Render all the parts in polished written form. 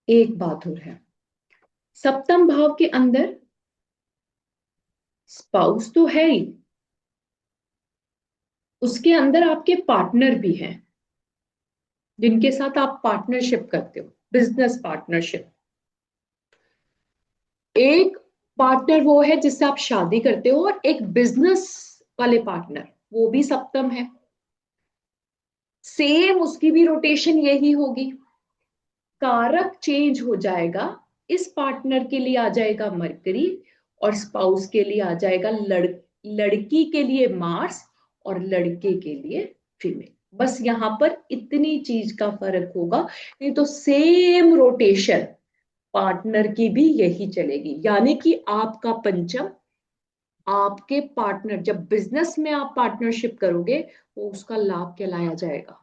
एक बात और है, सप्तम भाव के अंदर स्पाउस तो है ही, उसके अंदर आपके पार्टनर भी हैं जिनके साथ आप पार्टनरशिप करते हो, बिजनेस पार्टनरशिप। एक पार्टनर वो है जिससे आप शादी करते हो, और एक बिजनेस वाले पार्टनर, वो भी सप्तम है। सेम उसकी भी रोटेशन यही होगी, कारक चेंज हो जाएगा। इस पार्टनर के लिए आ जाएगा मरकरी, और स्पाउस के लिए आ जाएगा लड़की के लिए मार्स, और लड़के के लिए फीमेल। बस यहां पर इतनी चीज का फर्क होगा, नहीं तो सेम रोटेशन पार्टनर की भी यही चलेगी। यानी कि आपका पंचम, आपके पार्टनर, जब बिजनेस में आप पार्टनरशिप करोगे, वो उसका लाभ कहलाया जाएगा।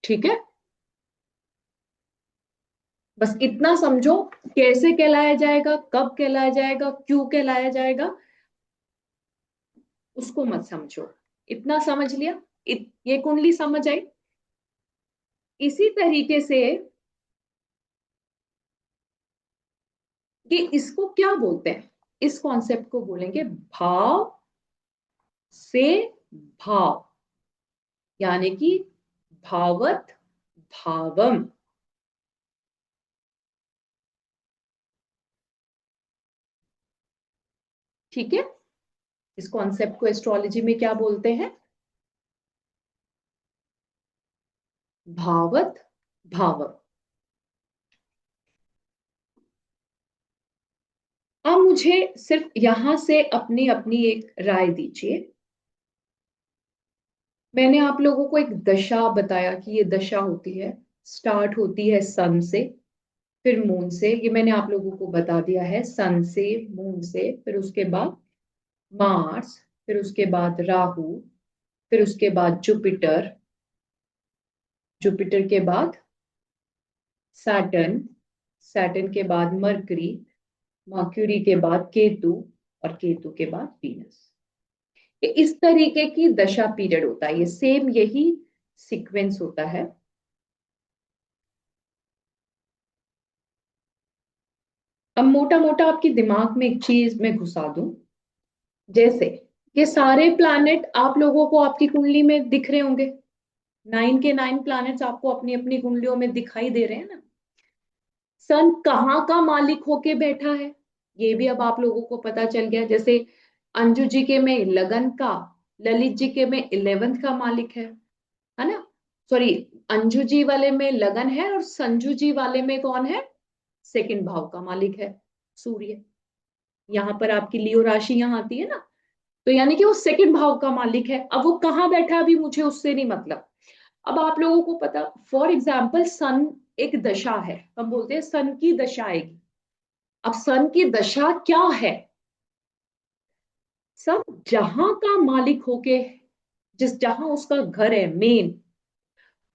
ठीक है, बस इतना समझो, कैसे कहलाया जाएगा, कब कहलाया जाएगा, क्यों कहलाया जाएगा, उसको मत समझो। इतना समझ लिया, ये कुंडली समझ आई। इसी तरीके से कि इसको क्या बोलते हैं, इस कॉन्सेप्ट को बोलेंगे भाव से भाव, यानी कि भावत भावम। ठीक है, इस कॉन्सेप्ट को एस्ट्रोलॉजी में क्या बोलते हैं, भावत भावम। अब मुझे सिर्फ यहां से अपनी अपनी एक राय दीजिए। मैंने आप लोगों को एक दशा बताया कि ये दशा होती है, स्टार्ट होती है सन से, फिर मून से, ये मैंने आप लोगों को बता दिया है, सन से, मून से, फिर उसके बाद मार्स, फिर उसके बाद राहु, फिर उसके बाद जुपिटर, जुपिटर के बाद सैटर्न, सैटर्न के बाद मरकरी, मर्क्यूरी के बाद केतु, और केतु के बाद वीनस। ये इस तरीके की दशा पीरियड होता है, ये सेम यही सीक्वेंस होता है। अब मोटा मोटा आपके दिमाग में एक चीज मैं घुसा दूं, जैसे ये सारे प्लैनेट आप लोगों को आपकी कुंडली में दिख रहे होंगे, 9 के 9 प्लैनेट्स आपको अपनी अपनी कुंडलियों में दिखाई दे रहे हैं ना। सन कहाँ का मालिक होके बैठा है, ये भी अब आप लोगों को पता चल गया। जैसे अंजू जी के में लगन का, ललित जी के में 11th का मालिक है ना। सॉरी, अंजू जी वाले में लगन है, और संजू जी वाले में कौन है, सेकंड भाव का मालिक है सूर्य। यहाँ पर आपकी लियो राशि यहाँ आती है ना, तो यानी कि वो सेकंड भाव का मालिक है। अब वो कहाँ बैठा है अभी मुझे उससे नहीं मतलब। अब आप लोगों को पता, फॉर एग्जाम्पल सन एक दशा है, हम बोलते हैं सन की दशा आएगी। अब सन की दशा क्या है, सब जहां का मालिक होके, जिस जहां उसका घर है मेन,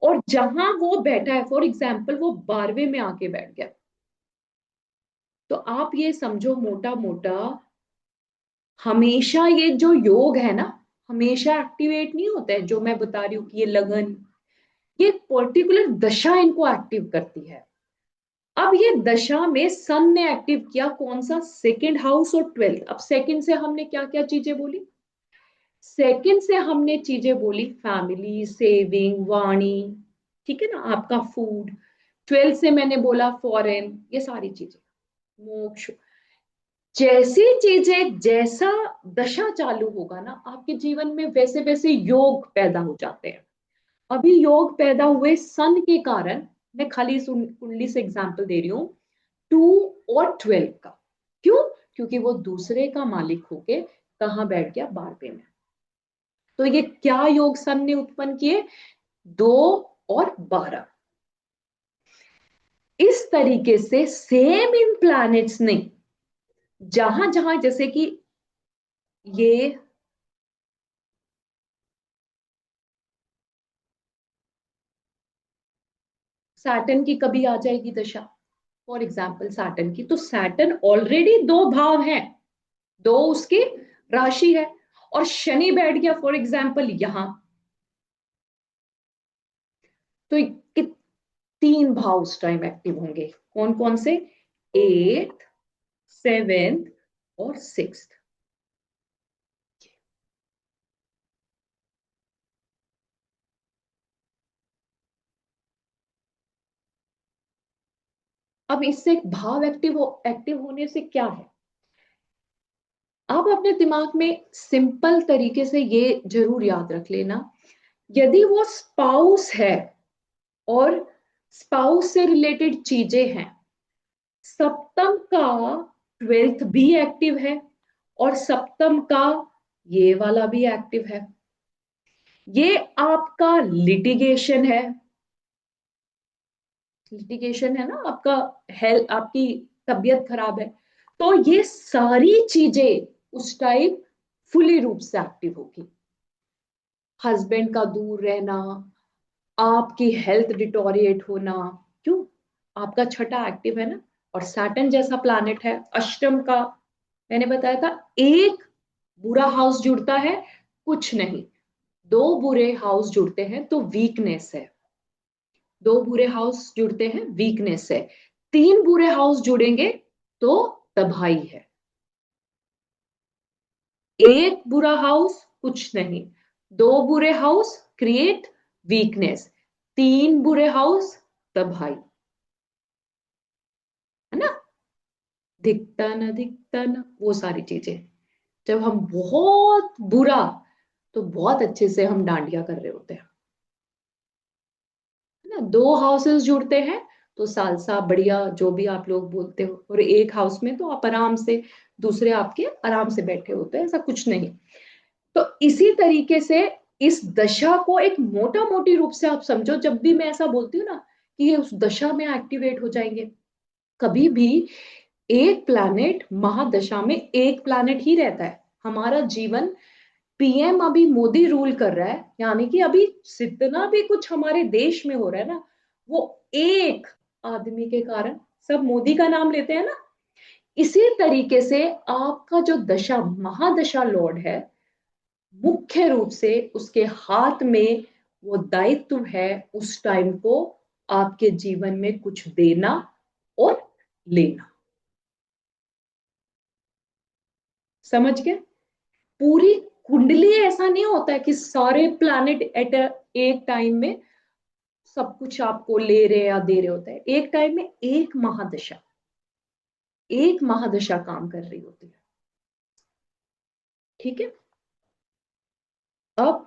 और जहां वो बैठा है, फॉर एग्जाम्पल वो 12वें में आके बैठ गया, तो आप ये समझो मोटा मोटा, हमेशा ये जो योग है ना, हमेशा एक्टिवेट नहीं होता है। जो मैं बता रही हूँ कि ये लगन, ये पर्टिकुलर दशा इनको एक्टिव करती है। अब ये दशा में सन ने एक्टिव किया कौन सा, सेकंड हाउस और 12th। अब सेकंड से हमने क्या क्या चीजें बोली, सेकंड से हमने चीजें बोली फैमिली, सेविंग, वाणी, ठीक है ना, आपका फूड। 12th से मैंने बोला फॉरेन, ये सारी चीजें, मोक्ष। जैसी चीजें, जैसा दशा चालू होगा ना आपके जीवन में, वैसे वैसे योग पैदा हो जाते हैं। अभी योग पैदा हुए सन के कारण, मैं खाली इस कुंडली से एग्जांपल दे रही हूँ, 2 और 12 का। क्यों, क्योंकि वो दूसरे का मालिक होके कहाँ बैठ गया, 12वें में। तो ये क्या योग सन ने उत्पन्न किए, 2 और 12। इस तरीके से सेम इन प्लैनेट्स ने, जहां जहां, जैसे कि ये सैटर्न की कभी आ जाएगी दशा, फॉर एग्जाम्पल सैटर्न की, तो सैटर्न ऑलरेडी 2 भाव है, 2 उसकी राशि है, और शनि बैठ गया फॉर एग्जाम्पल यहां, तो 3 भाव उस टाइम एक्टिव होंगे। कौन कौन से? 8th, 7th और 6th। अब इससे भाव एक्टिव होने से क्या है? आप अपने दिमाग में सिंपल तरीके से ये जरूर याद रख लेना, यदि वो स्पाउस है और स्पाउस से रिलेटेड चीजें हैं, सप्तम का 12th भी एक्टिव है और सप्तम का ये वाला भी एक्टिव है, ये आपका लिटिगेशन है। लिटिगेशन है ना आपका, हेल्थ, आपकी तबीयत खराब है, तो ये सारी चीजें उस टाइम फुली रूप से एक्टिव होगी। हस्बैंड का दूर रहना, आपकी हेल्थ डिटोरिएट होना, क्यों? आपका छठा एक्टिव है ना, और सैटर्न जैसा प्लैनेट है अष्टम का। मैंने बताया था एक बुरा हाउस जुड़ता है, कुछ नहीं, 2 बुरे हाउस जुड़ते हैं तो वीकनेस है, 2 बुरे हाउस जुड़ते हैं वीकनेस है, 3 बुरे हाउस जुड़ेंगे तो तबाही है। एक बुरा हाउस कुछ नहीं, 2 बुरे हाउस क्रिएट वीकनेस, 3 बुरे हाउस तबाही, है ना? दिखता न वो सारी चीजें, जब हम बहुत बुरा, तो बहुत अच्छे से हम डांडिया कर रहे होते हैं, है ना? 2 हाउसेस जुड़ते हैं तो सालसा बढ़िया जो भी आप लोग बोलते हो, और एक हाउस में तो आप आराम से, दूसरे आपके आराम से बैठे होते हैं, ऐसा कुछ नहीं। तो इसी तरीके से इस दशा को एक मोटा मोटी रूप से आप समझो, जब भी मैं ऐसा बोलती हूँ ना कि ये उस दशा में एक्टिवेट हो जाएंगे, कभी भी एक प्लैनेट महादशा में एक प्लैनेट ही रहता है। हमारा जीवन, पीएम अभी मोदी रूल कर रहा है, यानी कि अभी जितना भी कुछ हमारे देश में हो रहा है ना, वो एक आदमी के कारण, सब मोदी का नाम लेते हैं ना। इसी तरीके से आपका जो दशा महादशा लॉर्ड है, मुख्य रूप से उसके हाथ में वो दायित्व है उस टाइम को आपके जीवन में कुछ देना और लेना। समझ गए? पूरी कुंडली ऐसा नहीं होता है कि सारे प्लैनेट एट एक टाइम में सब कुछ आपको ले रहे या दे रहे होते हैं। एक टाइम में एक महादशा काम कर रही होती है। ठीक है? अब